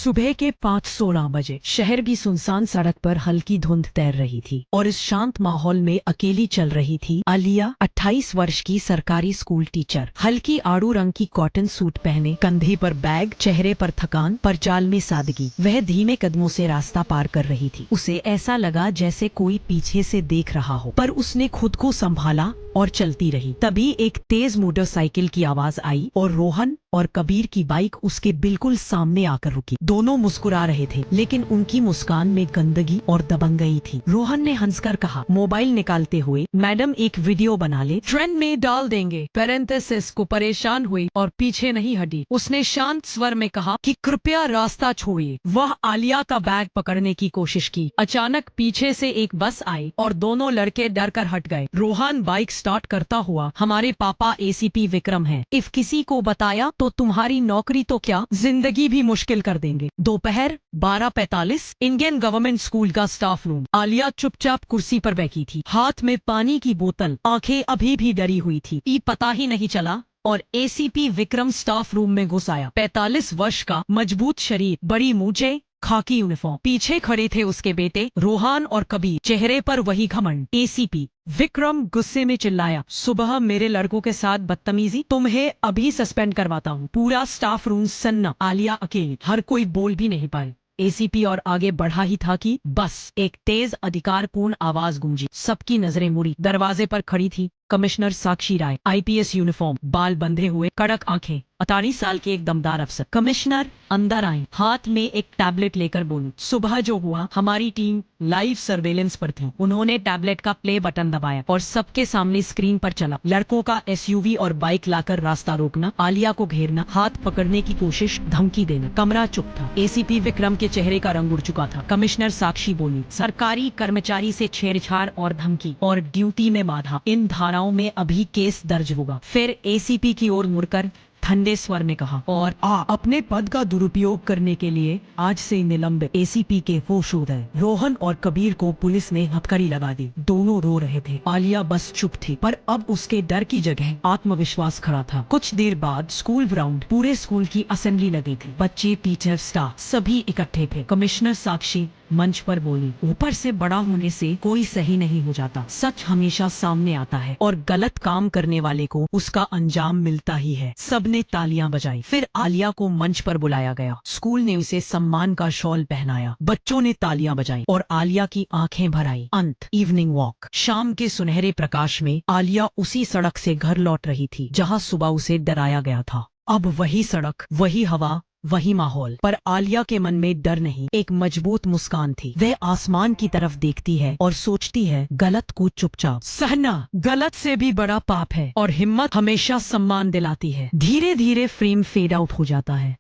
सुबह के 5:16 बजे शहर की सुनसान सड़क पर हल्की धुंध तैर रही थी और इस शांत माहौल में अकेली चल रही थी आलिया, 28 वर्ष की सरकारी स्कूल टीचर। हल्की आड़ू रंग की कॉटन सूट पहने, कंधे पर बैग, चेहरे पर थकान पर चाल में सादगी। वह धीमे कदमों से रास्ता पार कर रही थी। उसे ऐसा लगा जैसे कोई पीछे से देख रहा हो, पर उसने खुद को संभाला और चलती रही। तभी एक तेज मोटरसाइकिल की आवाज आई और रोहन और कबीर की बाइक उसके बिल्कुल सामने आकर रुकी। दोनों मुस्कुरा रहे थे, लेकिन उनकी मुस्कान में गंदगी और दबंगई थी। रोहन ने हंसकर कहा, मोबाइल निकालते हुए, मैडम एक वीडियो बना ले, ट्रेंड में डाल देंगे। पैरेंथेसिस को परेशान हुई और पीछे नहीं हटी। उसने शांत स्वर में कहा कि कृपया रास्ता छोड़िए। वह आलिया का बैग पकड़ने की कोशिश की। अचानक पीछे से एक बस आई और दोनों लड़के डर कर हट गए। रोहन बाइक स्टार्ट करता हुआ, हमारे पापा एसीपी विक्रम हैं। इफ किसी को बताया तो तुम्हारी नौकरी तो क्या, जिंदगी भी मुश्किल कर देंगे। दोपहर 12:45, इंडियन गवर्नमेंट स्कूल का स्टाफ रूम। आलिया चुपचाप कुर्सी पर बैठी थी, हाथ में पानी की बोतल, आंखें अभी भी डरी हुई थी। पता ही नहीं चला और एसीपी विक्रम स्टाफ रूम में घुस आया। 45 वर्ष का, मजबूत शरीर, बड़ी मूंछें, खाकी यूनिफॉर्म। पीछे खड़े थे उसके बेटे रोहन और कबीर, चेहरे पर वही घमंड। एसीपी विक्रम गुस्से में चिल्लाया, सुबह मेरे लड़कों के साथ बदतमीजी, तुम्हें अभी सस्पेंड करवाता हूँ। पूरा स्टाफ रूम सन्ना, आलिया अकेली, हर कोई बोल भी नहीं पाए। एसीपी और आगे बढ़ा ही था कि बस एक तेज अधिकारपूर्ण आवाज गूंजी। सबकी नजरें मुड़ी। दरवाजे पर खड़ी थी कमिश्नर साक्षी राय, आईपीएस यूनिफॉर्म, बाल बंधे हुए, कड़क आंखें, 48 साल के एक दमदार अफसर। कमिश्नर अंदर आए, हाथ में एक टैबलेट लेकर बोली, सुबह जो हुआ, हमारी टीम लाइव सर्वेलेंस पर थी। उन्होंने टैबलेट का प्ले बटन दबाया और सबके सामने स्क्रीन पर चला। लड़कों का एसयूवी और बाइक लाकर रास्ता रोकना, आलिया को घेरना, हाथ पकड़ने की कोशिश, धमकी देना। कमरा चुप था। एसीपी विक्रम के चेहरे का रंग उड़ चुका था। कमिश्नर साक्षी बोली, सरकारी कर्मचारी से छेड़छाड़ और धमकी और ड्यूटी में बाधा, इन धाराओं में अभी केस दर्ज होगा। फिर एसीपी की ओर मुड़कर ठंडे स्वर में कहा, और अपने पद का दुरुपयोग करने के लिए आज से निलंबित। एसीपी के होश उड़ गए। रोहन और कबीर को पुलिस ने हथकड़ी लगा दी। दोनों रो रहे थे। आलिया बस चुप थी, पर अब उसके डर की जगह आत्मविश्वास खड़ा था। कुछ देर बाद स्कूल ग्राउंड, पूरे स्कूल की असेंबली लगी थी। बच्चे, टीचर, स्टाफ सभी इकट्ठे थे। कमिश्नर साक्षी मंच पर बोली, ऊपर से बड़ा होने से कोई सही नहीं हो जाता। सच हमेशा सामने आता है और गलत काम करने वाले को उसका अंजाम मिलता ही है। सबने तालियां बजाई। फिर आलिया को मंच पर बुलाया गया। स्कूल ने उसे सम्मान का शॉल पहनाया। बच्चों ने तालियां बजाई और आलिया की आंखें भर आई। अंत, इवनिंग वॉक। शाम के सुनहरे प्रकाश में आलिया उसी सड़क से घर लौट रही थी जहाँ सुबह उसे डराया गया था। अब वही सड़क, वही हवा, वही माहौल, पर आलिया के मन में डर नहीं, एक मजबूत मुस्कान थी। वह आसमान की तरफ देखती है और सोचती है, गलत को चुपचाप सहना गलत से भी बड़ा पाप है और हिम्मत हमेशा सम्मान दिलाती है। धीरे धीरे फ्रेम फेड आउट हो जाता है।